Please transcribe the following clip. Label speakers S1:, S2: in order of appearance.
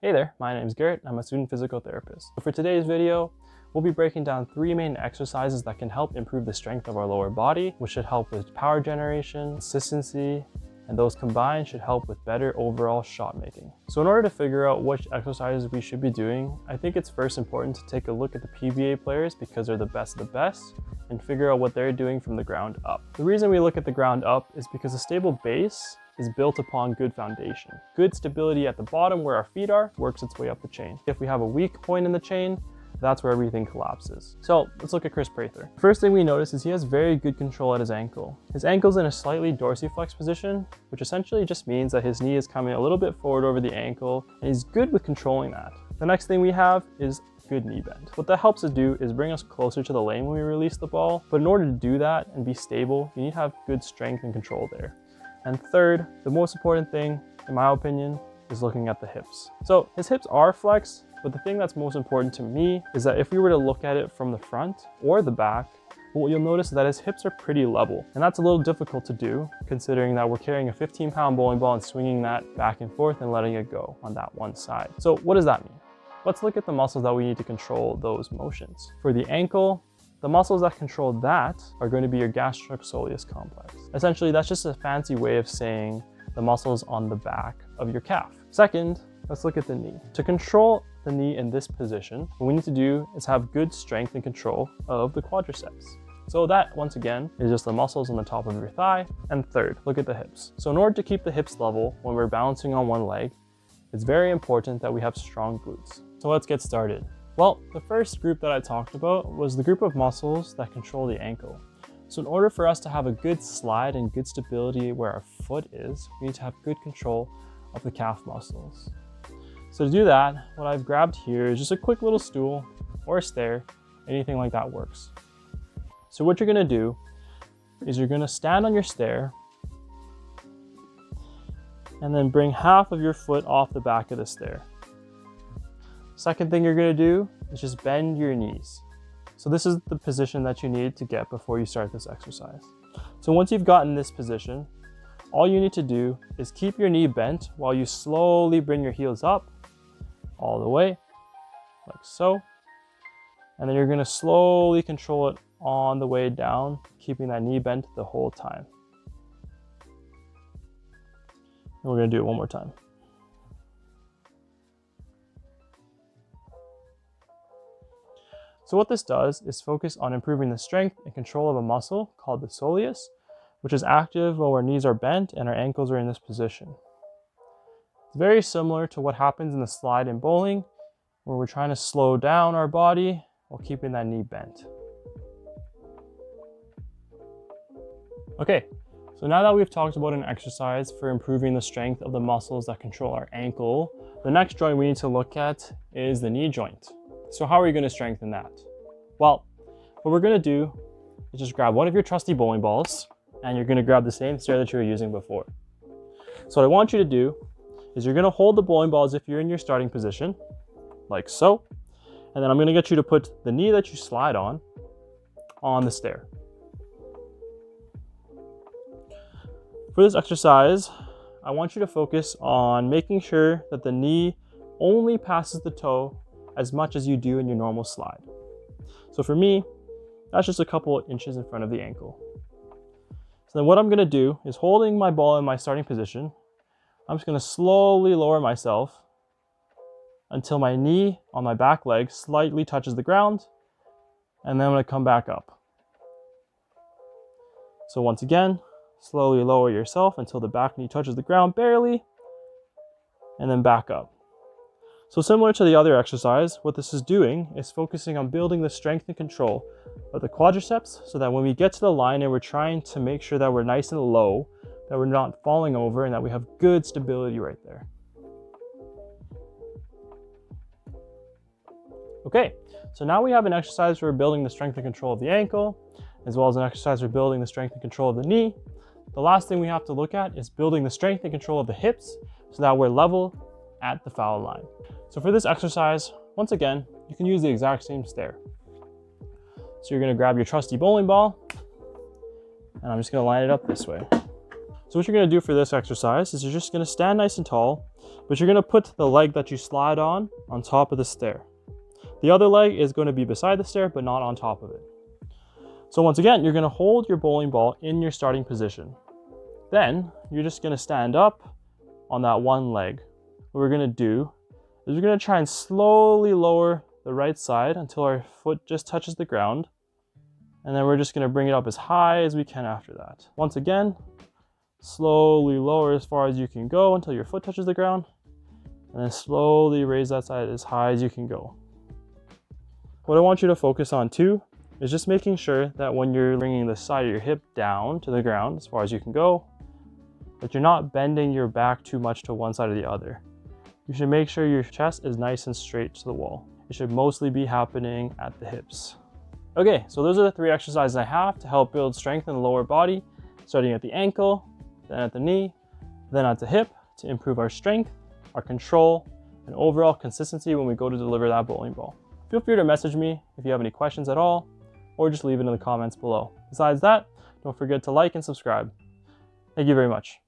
S1: Hey there, my name is Garrett. I'm a student physical therapist. For today's video, we'll be breaking down 3 main exercises that can help improve the strength of our lower body, which should help with power generation, consistency, and those combined should help with better overall shot making. So in order to figure out which exercises we should be doing, I think it's first important to take a look at the PBA players because they're the best of the best and figure out what they're doing from the ground up. The reason we look at the ground up is because a stable base is built upon good foundation. Good stability at the bottom where our feet are works its way up the chain. If we have a weak point in the chain, that's where everything collapses. So let's look at Chris Prather. First thing we notice is he has very good control at his ankle. His ankle's in a slightly dorsiflex position, which essentially just means that his knee is coming a little bit forward over the ankle, and he's good with controlling that. The next thing we have is good knee bend. What that helps us do is bring us closer to the lane when we release the ball, but in order to do that and be stable, you need to have good strength and control there. And third, the most important thing, in my opinion, is looking at the hips. So his hips are flexed, but the thing that's most important to me is that if we were to look at it from the front or the back, what you'll notice is that his hips are pretty level. And that's a little difficult to do, considering that we're carrying a 15-pound bowling ball and swinging that back and forth and letting it go on that one side. So what does that mean? Let's look at the muscles that we need to control those motions. For the ankle, the muscles that control that are going to be your gastrocsoleus complex. Essentially, that's just a fancy way of saying the muscles on the back of your calf. Second, let's look at the knee. To control the knee in this position, what we need to do is have good strength and control of the quadriceps. So that, once again, is just the muscles on the top of your thigh. And third, look at the hips. So in order to keep the hips level when we're balancing on one leg, it's very important that we have strong glutes. So let's get started. Well, the first group that I talked about was the group of muscles that control the ankle. So in order for us to have a good slide and good stability where our foot is, we need to have good control of the calf muscles. So to do that, what I've grabbed here is just a quick little stool or a stair, anything like that works. So what you're gonna do is you're gonna stand on your stair and then bring half of your foot off the back of the stair. Second thing you're gonna do is just bend your knees. So this is the position that you need to get before you start this exercise. So once you've gotten this position, all you need to do is keep your knee bent while you slowly bring your heels up all the way, like so. And then you're gonna slowly control it on the way down, keeping that knee bent the whole time. And we're gonna do it one more time. So what this does is focus on improving the strength and control of a muscle called the soleus, which is active while our knees are bent and our ankles are in this position. It's very similar to what happens in the slide in bowling, where we're trying to slow down our body while keeping that knee bent. Okay, so now that we've talked about an exercise for improving the strength of the muscles that control our ankle, the next joint we need to look at is the knee joint. So how are you going to strengthen that? Well, what we're going to do is just grab one of your trusty bowling balls and you're going to grab the same stair that you were using before. So what I want you to do is you're going to hold the bowling ball as if you're in your starting position, like so. And then I'm going to get you to put the knee that you slide on the stair. For this exercise, I want you to focus on making sure that the knee only passes the toe as much as you do in your normal slide. So for me, that's just a couple inches in front of the ankle. So then what I'm gonna do is holding my ball in my starting position, I'm just gonna slowly lower myself until my knee on my back leg slightly touches the ground, and then I'm gonna come back up. So once again, slowly lower yourself until the back knee touches the ground barely, and then back up. So similar to the other exercise, what this is doing is focusing on building the strength and control of the quadriceps so that when we get to the line and we're trying to make sure that we're nice and low, that we're not falling over and that we have good stability right there. Okay, so now we have an exercise where we're building the strength and control of the ankle, as well as an exercise where we're building the strength and control of the knee. The last thing we have to look at is building the strength and control of the hips so that we're level at the foul line. So for this exercise, once again, you can use the exact same stair. So you're gonna grab your trusty bowling ball, and I'm just gonna line it up this way. So what you're going to do for this exercise is you're just going to stand nice and tall, but you're going to put the leg that you slide on top of the stair. The other leg is going to be beside the stair, but not on top of it. So once again, you're going to hold your bowling ball in your starting position. Then you're just going to stand up on that one leg. What we're going to do is we're going to try and slowly lower the right side until our foot just touches the ground. And then we're just going to bring it up as high as we can after that. Once again, slowly lower as far as you can go until your foot touches the ground. And then slowly raise that side as high as you can go. What I want you to focus on too is just making sure that when you're bringing the side of your hip down to the ground as far as you can go, that you're not bending your back too much to one side or the other. You should make sure your chest is nice and straight to the wall. It should mostly be happening at the hips. Okay, so those are the 3 exercises I have to help build strength in the lower body, starting at the ankle, then at the knee, then at the hip, to improve our strength, our control, and overall consistency when we go to deliver that bowling ball. Feel free to message me if you have any questions at all, or just leave it in the comments below. Besides that, don't forget to like and subscribe. Thank you very much.